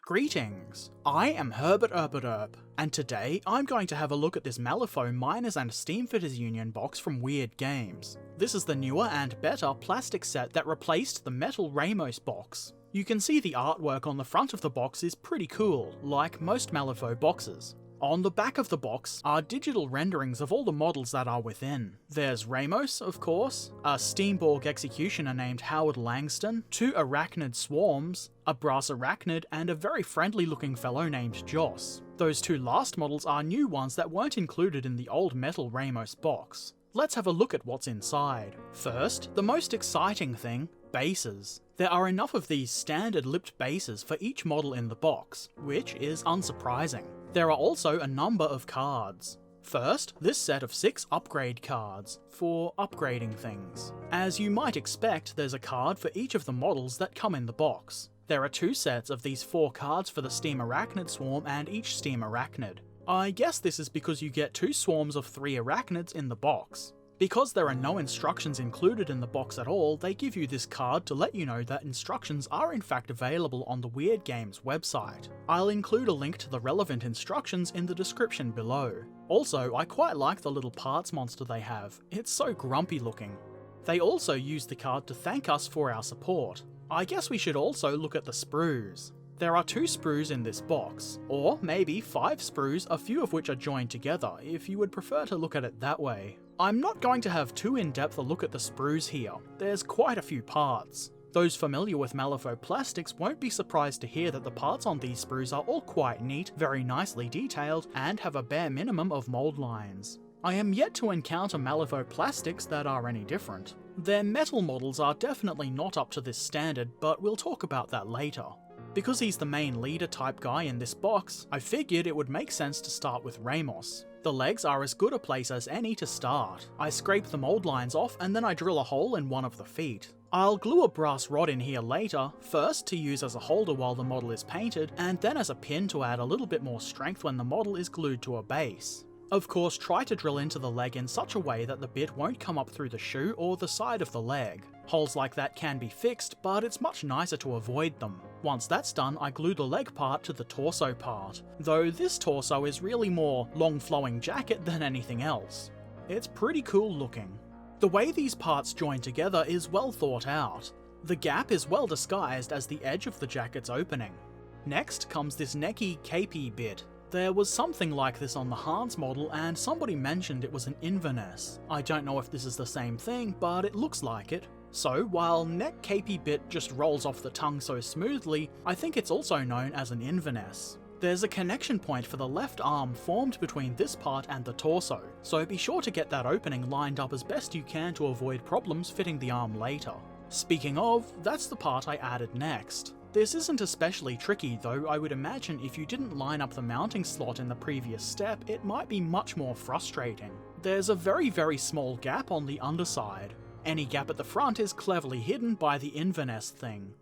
Greetings, I am Herbert Erpaderp, and today I'm going to have a look at this Malifaux Miners and Steamfitters Union box from Weird Games. This is the newer and better plastic set that replaced the metal Ramos box. You can see the artwork on the front of the box is pretty cool, like most Malifaux boxes. On the back of the box are digital renderings of all the models that are within. There's Ramos, of course, a Steamborg executioner named Howard Langston, 2 arachnid swarms, a brass arachnid, and a very friendly looking fellow named Joss. Those 2 last models are new ones that weren't included in the old metal Ramos box. Let's have a look at what's inside. First, the most exciting thing, bases. There are enough of these standard lipped bases for each model in the box, which is unsurprising. There are also a number of cards. First, this set of 6 upgrade cards, for upgrading things. As you might expect, there's a card for each of the models that come in the box. There are 2 sets of these 4 cards for the Steam Arachnid Swarm and each Steam Arachnid. I guess this is because you get 2 swarms of 3 arachnids in the box. Because there are no instructions included in the box at all, they give you this card to let you know that instructions are in fact available on the Weird Games website. I'll include a link to the relevant instructions in the description below. Also, I quite like the little parts monster they have, it's so grumpy looking. They also use the card to thank us for our support. I guess we should also look at the sprues. There are 2 sprues in this box, or maybe 5 sprues, a few of which are joined together, if you would prefer to look at it that way. I'm not going to have too in-depth a look at the sprues here, there's quite a few parts. Those familiar with Malifaux plastics won't be surprised to hear that the parts on these sprues are all quite neat, very nicely detailed, and have a bare minimum of mould lines. I am yet to encounter Malifaux plastics that are any different. Their metal models are definitely not up to this standard, but we'll talk about that later. Because he's the main leader type guy in this box, I figured it would make sense to start with Ramos. The legs are as good a place as any to start. I scrape the mould lines off and then I drill a hole in one of the feet. I'll glue a brass rod in here later, first to use as a holder while the model is painted, and then as a pin to add a little bit more strength when the model is glued to a base. Of course, try to drill into the leg in such a way that the bit won't come up through the shoe or the side of the leg. Holes like that can be fixed, but it's much nicer to avoid them. Once that's done, I glue the leg part to the torso part, though this torso is really more long flowing jacket than anything else. It's pretty cool looking. The way these parts join together is well thought out. The gap is well disguised as the edge of the jacket's opening. Next comes this necky, capey bit. There was something like this on the Hans model and somebody mentioned it was an Inverness. I don't know if this is the same thing, but it looks like it. So, while neck capey bit just rolls off the tongue so smoothly, I think it's also known as an Inverness. There's a connection point for the left arm formed between this part and the torso, so be sure to get that opening lined up as best you can to avoid problems fitting the arm later. Speaking of, that's the part I added next. This isn't especially tricky, though I would imagine if you didn't line up the mounting slot in the previous step, it might be much more frustrating. There's a very small gap on the underside. Any gap at the front is cleverly hidden by the Inverness thing.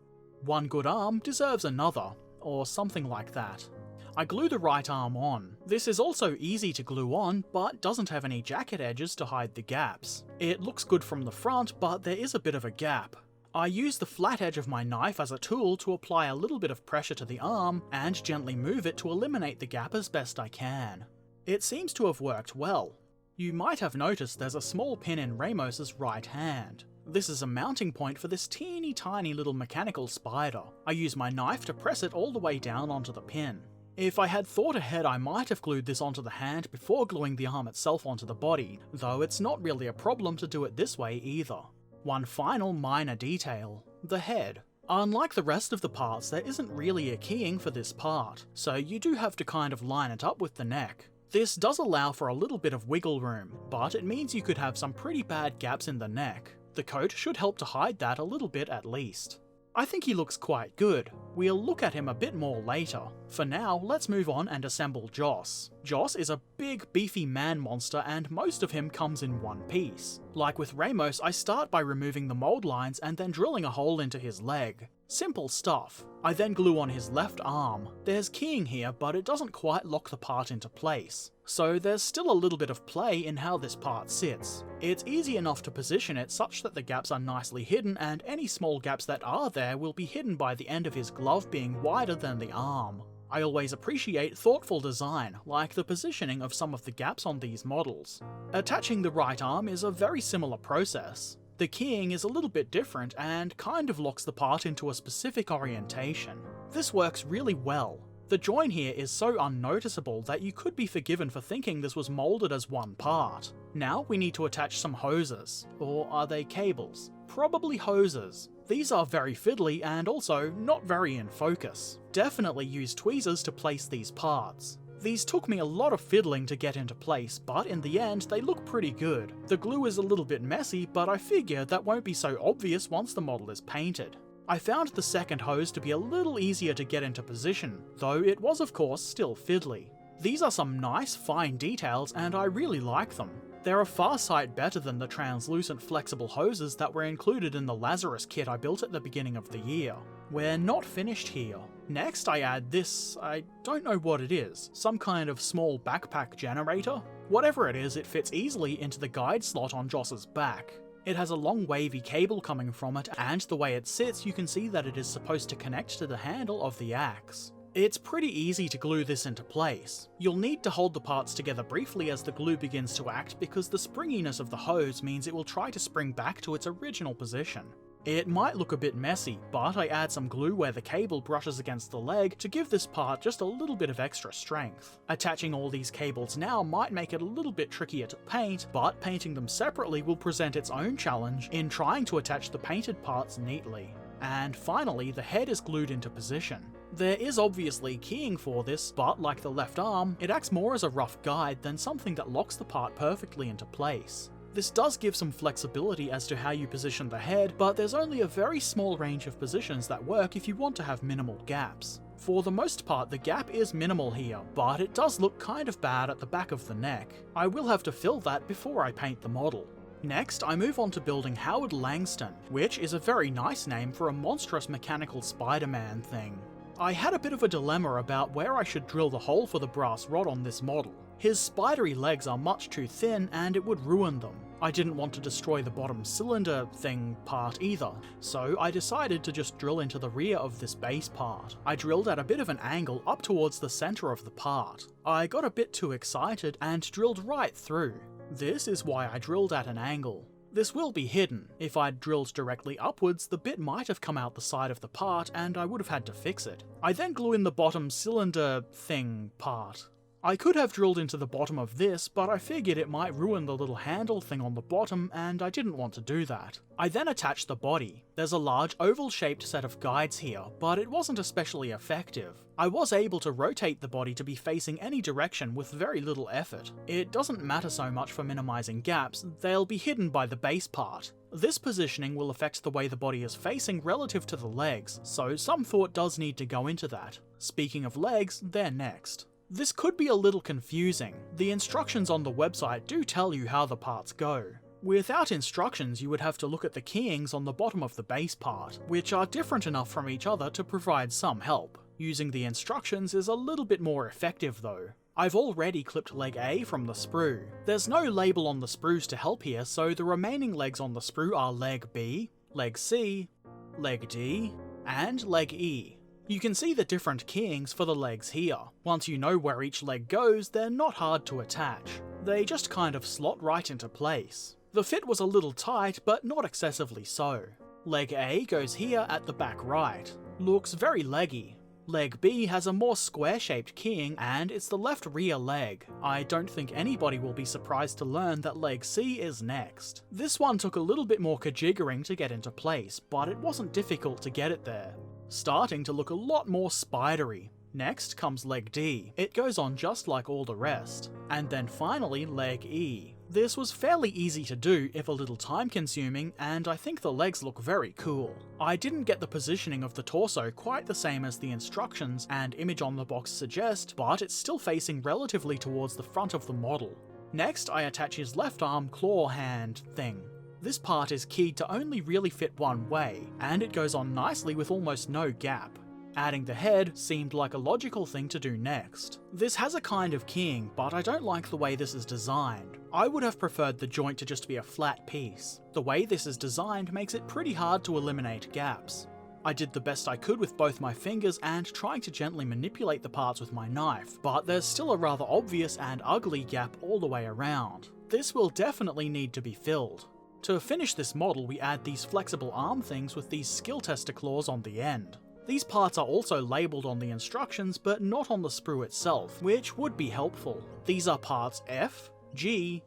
One good arm deserves another, or something like that. I glue the right arm on. This is also easy to glue on, but doesn't have any jacket edges to hide the gaps. It looks good from the front, but there is a bit of a gap. I use the flat edge of my knife as a tool to apply a little bit of pressure to the arm, and gently move it to eliminate the gap as best I can. It seems to have worked well. You might have noticed there's a small pin in Ramos's right hand. This is a mounting point for this teeny tiny little mechanical spider. I use my knife to press it all the way down onto the pin. If I had thought ahead, I might have glued this onto the hand before gluing the arm itself onto the body, though it's not really a problem to do it this way either. One final minor detail, the head. Unlike the rest of the parts, there isn't really a keying for this part, so you do have to kind of line it up with the neck. This does allow for a little bit of wiggle room, but it means you could have some pretty bad gaps in the neck. The coat should help to hide that a little bit at least. I think he looks quite good. We'll look at him a bit more later. For now, let's move on and assemble Joss. Joss is a big beefy man monster and most of him comes in one piece. Like with Ramos, I start by removing the mould lines and then drilling a hole into his leg. Simple stuff. I then glue on his left arm. There's keying here, but it doesn't quite lock the part into place. So there's still a little bit of play in how this part sits. It's easy enough to position it such that the gaps are nicely hidden, and any small gaps that are there will be hidden by the end of his glove being wider than the arm. I always appreciate thoughtful design, like the positioning of some of the gaps on these models. Attaching the right arm is a very similar process. The keying is a little bit different and kind of locks the part into a specific orientation. This works really well. The join here is so unnoticeable that you could be forgiven for thinking this was moulded as one part. Now we need to attach some hoses. Or are they cables? Probably hoses. These are very fiddly and also not very in focus. Definitely use tweezers to place these parts. These took me a lot of fiddling to get into place, but in the end they look pretty good. The glue is a little bit messy, but I figure that won't be so obvious once the model is painted. I found the second hose to be a little easier to get into position, though it was of course still fiddly. These are some nice fine details and I really like them. They're a far sight better than the translucent flexible hoses that were included in the Lazarus kit I built at the beginning of the year. We're not finished here. Next I add this, I don't know what it is, some kind of small backpack generator? Whatever it is, it fits easily into the guide slot on Joss's back. It has a long wavy cable coming from it, and the way it sits you can see that it is supposed to connect to the handle of the axe. It's pretty easy to glue this into place. You'll need to hold the parts together briefly as the glue begins to act because the springiness of the hose means it will try to spring back to its original position. It might look a bit messy, but I add some glue where the cable brushes against the leg to give this part just a little bit of extra strength. Attaching all these cables now might make it a little bit trickier to paint, but painting them separately will present its own challenge in trying to attach the painted parts neatly. And finally, the head is glued into position. There is obviously keying for this, but like the left arm, it acts more as a rough guide than something that locks the part perfectly into place. This does give some flexibility as to how you position the head, but there's only a very small range of positions that work if you want to have minimal gaps. For the most part, the gap is minimal here, but it does look kind of bad at the back of the neck. I will have to fill that before I paint the model. Next, I move on to building Howard Langston, which is a very nice name for a monstrous mechanical Spider-Man thing. I had a bit of a dilemma about where I should drill the hole for the brass rod on this model. His spidery legs are much too thin and it would ruin them. I didn't want to destroy the bottom cylinder thing part either, so I decided to just drill into the rear of this base part. I drilled at a bit of an angle up towards the center of the part. I got a bit too excited and drilled right through. This is why I drilled at an angle. This will be hidden. If I'd drilled directly upwards, the bit might have come out the side of the part and I would have had to fix it. I then glue in the bottom cylinder thing part. I could have drilled into the bottom of this, but I figured it might ruin the little handle thing on the bottom and I didn't want to do that. I then attached the body. There's a large oval-shaped set of guides here, but it wasn't especially effective. I was able to rotate the body to be facing any direction with very little effort. It doesn't matter so much for minimizing gaps, they'll be hidden by the base part. This positioning will affect the way the body is facing relative to the legs, so some thought does need to go into that. Speaking of legs, they're next. This could be a little confusing. The instructions on the website do tell you how the parts go. Without instructions, you would have to look at the keyings on the bottom of the base part, which are different enough from each other to provide some help. Using the instructions is a little bit more effective though. I've already clipped leg A from the sprue. There's no label on the sprues to help here, so the remaining legs on the sprue are leg B, leg C, leg D, and leg E. You can see the different keyings for the legs here. Once you know where each leg goes, they're not hard to attach. They just kind of slot right into place. The fit was a little tight, but not excessively so. Leg A goes here at the back right. Looks very leggy. Leg B has a more square-shaped keying, and it's the left rear leg. I don't think anybody will be surprised to learn that leg C is next. This one took a little bit more kajiggering to get into place, but it wasn't difficult to get it there. Starting to look a lot more spidery. Next comes leg D. It goes on just like all the rest. And then finally leg E. This was fairly easy to do, if a little time consuming, and I think the legs look very cool. I didn't get the positioning of the torso quite the same as the instructions and image on the box suggest, but it's still facing relatively towards the front of the model. Next I attach his left arm claw hand thing. This part is keyed to only really fit one way, and it goes on nicely with almost no gap. Adding the head seemed like a logical thing to do next. This has a kind of keying, but I don't like the way this is designed. I would have preferred the joint to just be a flat piece. The way this is designed makes it pretty hard to eliminate gaps. I did the best I could with both my fingers and trying to gently manipulate the parts with my knife, but there's still a rather obvious and ugly gap all the way around. This will definitely need to be filled. To finish this model, we add these flexible arm things with these skill tester claws on the end. These parts are also labelled on the instructions, but not on the sprue itself, which would be helpful. These are parts F, G,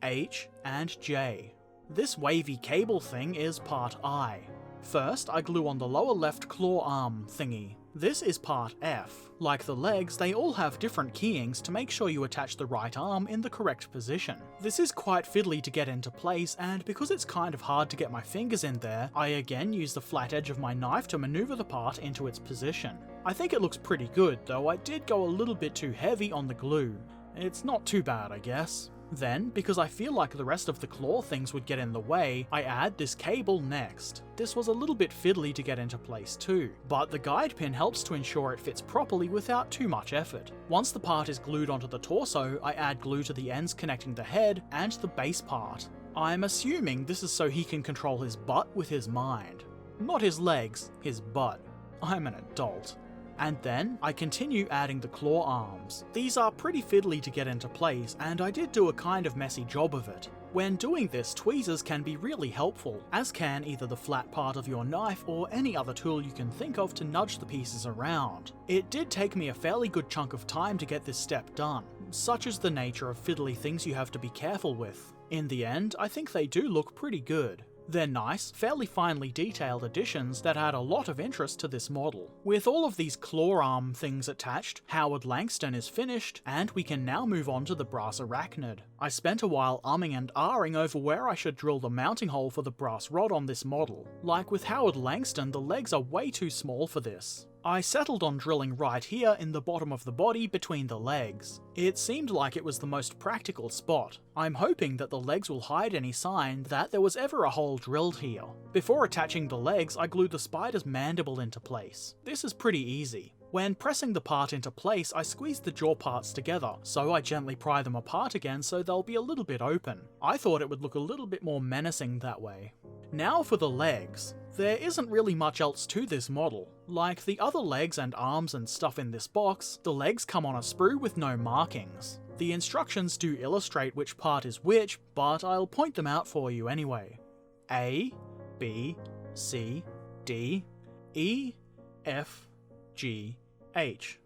H, and J. This wavy cable thing is part I. First, I glue on the lower left claw arm thingy. This is part F. Like the legs, they all have different keyings to make sure you attach the right arm in the correct position. This is quite fiddly to get into place, and because it's kind of hard to get my fingers in there, I again use the flat edge of my knife to maneuver the part into its position. I think it looks pretty good, though I did go a little bit too heavy on the glue. It's not too bad, I guess. Then, because I feel like the rest of the claw things would get in the way, I add this cable next. This was a little bit fiddly to get into place too, but the guide pin helps to ensure it fits properly without too much effort. Once the part is glued onto the torso, I add glue to the ends connecting the head and the base part. I'm assuming this is so he can control his butt with his mind. Not his legs, his butt. I'm an adult. And then, I continue adding the claw arms. These are pretty fiddly to get into place, and I did do a kind of messy job of it. When doing this, tweezers can be really helpful, as can either the flat part of your knife or any other tool you can think of to nudge the pieces around. It did take me a fairly good chunk of time to get this step done. Such is the nature of fiddly things you have to be careful with. In the end, I think they do look pretty good. They're nice, fairly finely detailed additions that add a lot of interest to this model. With all of these claw arm things attached, Howard Langston is finished, and we can now move on to the brass arachnid. I spent a while umming and ahhing over where I should drill the mounting hole for the brass rod on this model. Like with Howard Langston, the legs are way too small for this. I settled on drilling right here in the bottom of the body between the legs. It seemed like it was the most practical spot. I'm hoping that the legs will hide any sign that there was ever a hole drilled here. Before attaching the legs, I glued the spider's mandible into place. This is pretty easy. When pressing the part into place, I squeeze the jaw parts together, so I gently pry them apart again so they'll be a little bit open. I thought it would look a little bit more menacing that way. Now for the legs. There isn't really much else to this model. Like the other legs and arms and stuff in this box, the legs come on a sprue with no markings. The instructions do illustrate which part is which, but I'll point them out for you anyway. A, B, C, D, E, F, G, H.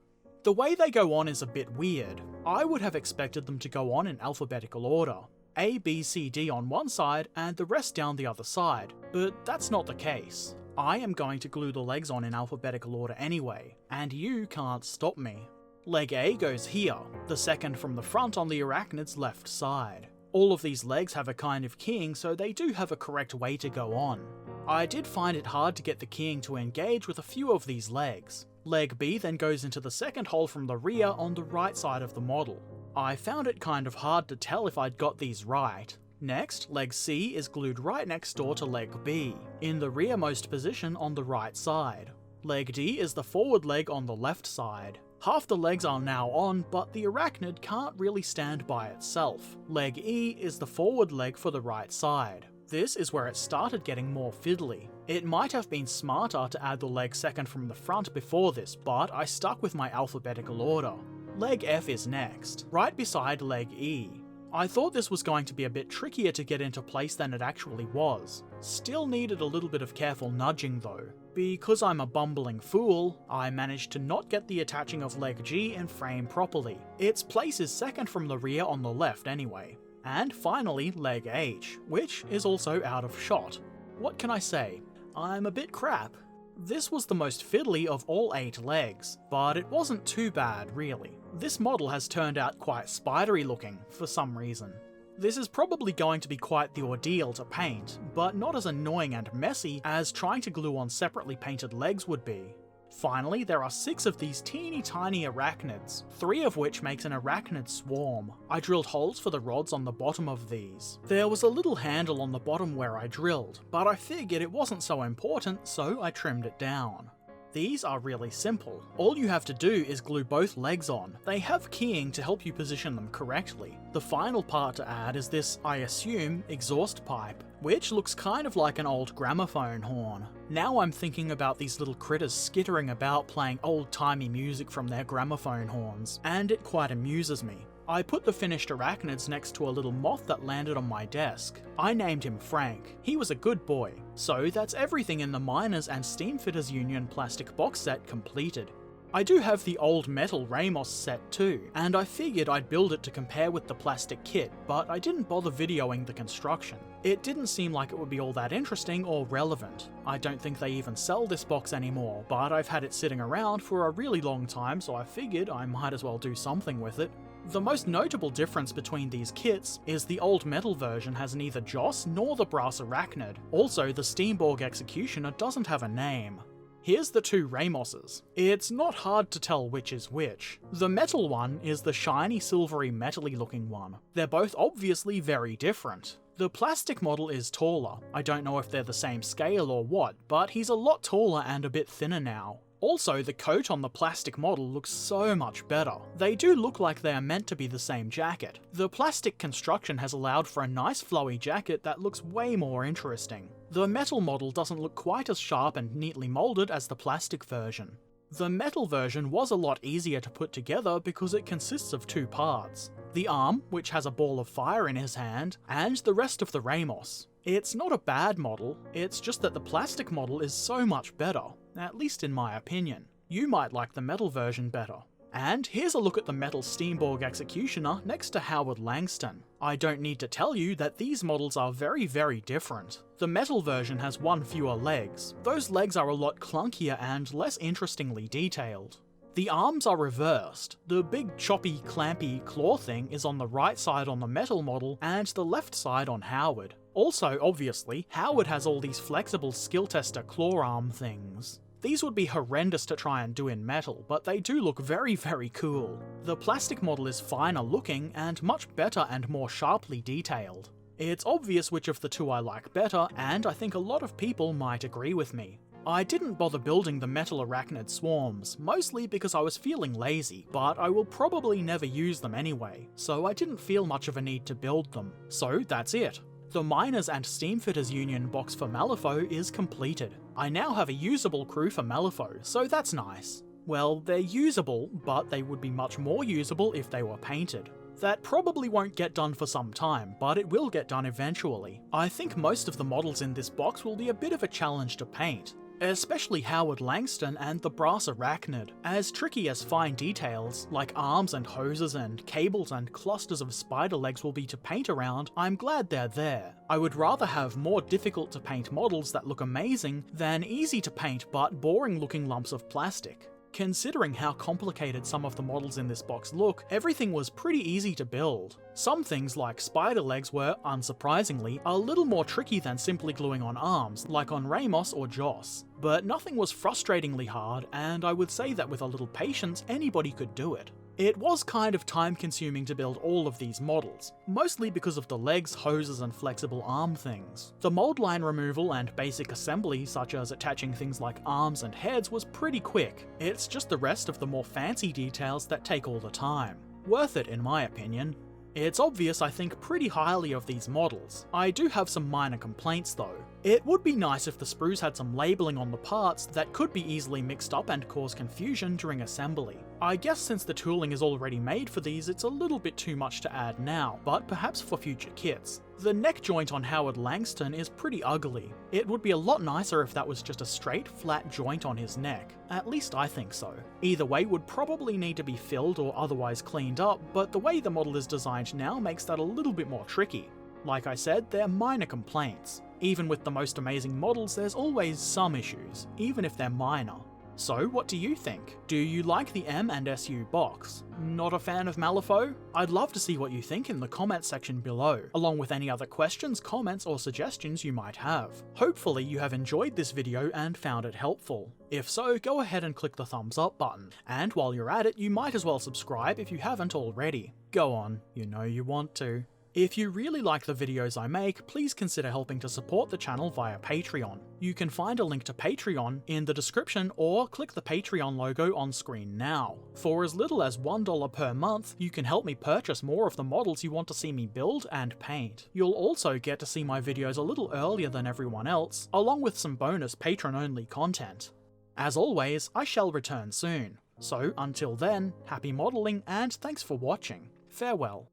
The way they go on is a bit weird. I would have expected them to go on in alphabetical order. A, B, C, D on one side and the rest down the other side, but that's not the case. I am going to glue the legs on in alphabetical order anyway, and you can't stop me. Leg A goes here, the second from the front on the arachnid's left side. All of these legs have a kind of keying, so they do have a correct way to go on. I did find it hard to get the keying to engage with a few of these legs. Leg B then goes into the second hole from the rear on the right side of the model. I found it kind of hard to tell if I'd got these right. Next, leg C is glued right next door to leg B, in the rearmost position on the right side. Leg D is the forward leg on the left side. Half the legs are now on, but the arachnid can't really stand by itself. Leg E is the forward leg for the right side. This is where it started getting more fiddly. It might have been smarter to add the leg second from the front before this, but I stuck with my alphabetical order. Leg F is next, right beside leg E. I thought this was going to be a bit trickier to get into place than it actually was. Still needed a little bit of careful nudging though. Because I'm a bumbling fool, I managed to not get the attaching of leg G in frame properly. Its place is second from the rear on the left anyway. And finally leg H, which is also out of shot. What can I say? I'm a bit crap. This was the most fiddly of all 8 legs, but it wasn't too bad really. This model has turned out quite spidery looking for some reason. This is probably going to be quite the ordeal to paint, but not as annoying and messy as trying to glue on separately painted legs would be. Finally, there are 6 of these teeny tiny arachnids, 3 of which makes an arachnid swarm. I drilled holes for the rods on the bottom of these. There was a little handle on the bottom where I drilled, but I figured it wasn't so important, so I trimmed it down. These are really simple. All you have to do is glue both legs on. They have keying to help you position them correctly. The final part to add is this, I assume, exhaust pipe, which looks kind of like an old gramophone horn. Now I'm thinking about these little critters skittering about playing old-timey music from their gramophone horns, and it quite amuses me. I put the finished arachnids next to a little moth that landed on my desk. I named him Frank. He was a good boy. So that's everything in the Miners and Steamfitters Union plastic box set completed. I do have the old metal Ramos set too, and I figured I'd build it to compare with the plastic kit, but I didn't bother videoing the construction. It didn't seem like it would be all that interesting or relevant. I don't think they even sell this box anymore, but I've had it sitting around for a really long time, so I figured I might as well do something with it. The most notable difference between these kits is the old metal version has neither Joss nor the brass arachnid. Also, the Steamborg Executioner doesn't have a name. Here's the 2 Ramoses. It's not hard to tell which is which. The metal one is the shiny silvery metally looking one. They're both obviously very different. The plastic model is taller. I don't know if they're the same scale or what, but he's a lot taller and a bit thinner now. Also, the coat on the plastic model looks so much better. They do look like they are meant to be the same jacket. The plastic construction has allowed for a nice flowy jacket that looks way more interesting. The metal model doesn't look quite as sharp and neatly moulded as the plastic version. The metal version was a lot easier to put together because it consists of 2 parts. The arm, which has a ball of fire in his hand, and the rest of the Ramos. It's not a bad model, it's just that the plastic model is so much better, at least in my opinion. You might like the metal version better. And here's a look at the metal Steamborg Executioner next to Howard Langston. I don't need to tell you that these models are very, very different. The metal version has 1 fewer legs. Those legs are a lot clunkier and less interestingly detailed. The arms are reversed. The big choppy, clampy claw thing is on the right side on the metal model and the left side on Howard. Also, obviously, Howard has all these flexible skill tester claw arm things. These would be horrendous to try and do in metal, but they do look very, very cool. The plastic model is finer looking and much better and more sharply detailed. It's obvious which of the 2 I like better, and I think a lot of people might agree with me. I didn't bother building the metal arachnid swarms, mostly because I was feeling lazy, but I will probably never use them anyway, so I didn't feel much of a need to build them. So that's it. The Miners and Steamfitters Union box for Malifaux is completed. I now have a usable crew for Malifaux, so that's nice. Well, they're usable, but they would be much more usable if they were painted. That probably won't get done for some time, but it will get done eventually. I think most of the models in this box will be a bit of a challenge to paint. Especially Howard Langston and the brass arachnid. As tricky as fine details, like arms and hoses and cables and clusters of spider legs will be to paint around, I'm glad they're there. I would rather have more difficult to paint models that look amazing than easy to paint but boring looking lumps of plastic. Considering how complicated some of the models in this box look, everything was pretty easy to build. Some things like spider legs were, unsurprisingly, a little more tricky than simply gluing on arms, like on Ramos or Joss. But nothing was frustratingly hard, and I would say that with a little patience, anybody could do it. It was kind of time consuming to build all of these models, mostly because of the legs, hoses and flexible arm things. The mold line removal and basic assembly such as attaching things like arms and heads was pretty quick. It's just the rest of the more fancy details that take all the time. Worth it in my opinion. It's obvious I think pretty highly of these models. I do have some minor complaints though. It would be nice if the sprues had some labelling on the parts that could be easily mixed up and cause confusion during assembly. I guess since the tooling is already made for these, it's a little bit too much to add now, but perhaps for future kits. The neck joint on Howard Langston is pretty ugly. It would be a lot nicer if that was just a straight, flat joint on his neck. At least I think so. Either way would probably need to be filled or otherwise cleaned up, but the way the model is designed now makes that a little bit more tricky. Like I said, they're minor complaints. Even with the most amazing models, there's always some issues, even if they're minor. So what do you think? Do you like the M&SU box? Not a fan of Malifaux? I'd love to see what you think in the comment section below, along with any other questions, comments or suggestions you might have. Hopefully you have enjoyed this video and found it helpful. If so, go ahead and click the thumbs up button, and while you're at it, you might as well subscribe if you haven't already. Go on, you know you want to. If you really like the videos I make, please consider helping to support the channel via Patreon. You can find a link to Patreon in the description or click the Patreon logo on screen now. For as little as $1 per month, you can help me purchase more of the models you want to see me build and paint. You'll also get to see my videos a little earlier than everyone else, along with some bonus patron-only content. As always, I shall return soon. So until then, happy modelling and thanks for watching. Farewell.